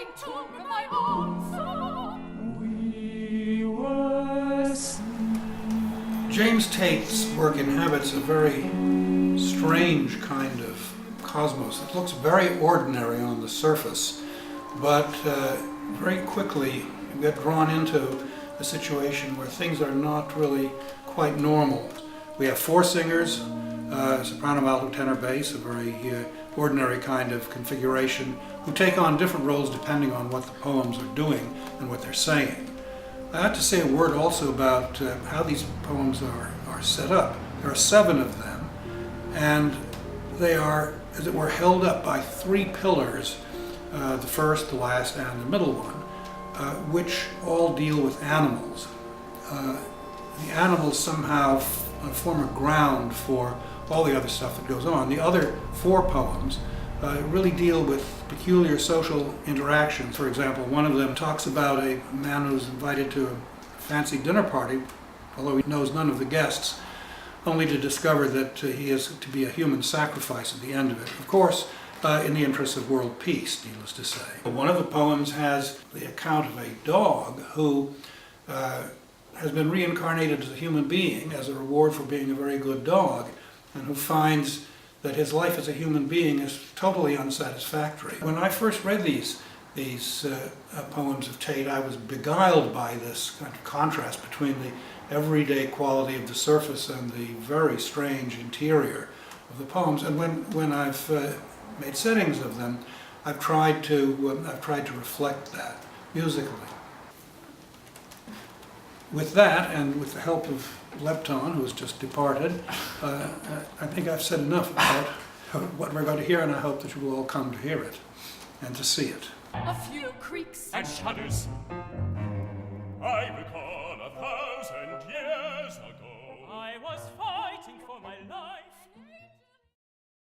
floating tomb, my answer. We were James Tate's work inhabits a very strange kind of cosmos. It looks very ordinary on the surface, but very quickly you get drawn into a situation where things are not really quite normal. We have four singers, soprano, alto, tenor, bass, a very ordinary kind of configuration, who take on different roles depending on what the poems are doing and what they're saying. I have to say a word also about how these poems are set up. There are 7 of them, and they are, as it were, held up by 3 pillars, the first, the last, and the middle one, which all deal with animals. The animals somehow form a ground for all the other stuff that goes on. The other 4 poems really deal with peculiar social interactions. For example, one of them talks about a man who's invited to a fancy dinner party, although he knows none of the guests, only to discover that he is to be a human sacrifice at the end of it. Of course, in the interests of world peace, needless to say. One of the poems has the account of a dog who has been reincarnated as a human being as a reward for being a very good dog, and who finds that his life as a human being is totally unsatisfactory. When I first read these poems of Tate, I was beguiled by this kind of contrast between the everyday quality of the surface and the very strange interior of the poems. And when I've made settings of them, I've tried to reflect that musically. With that, and with the help of Lepton, who has just departed, I think I've said enough about what we're going to hear, and I hope that you will all come to hear it and to see it. A few creaks and shudders. I recall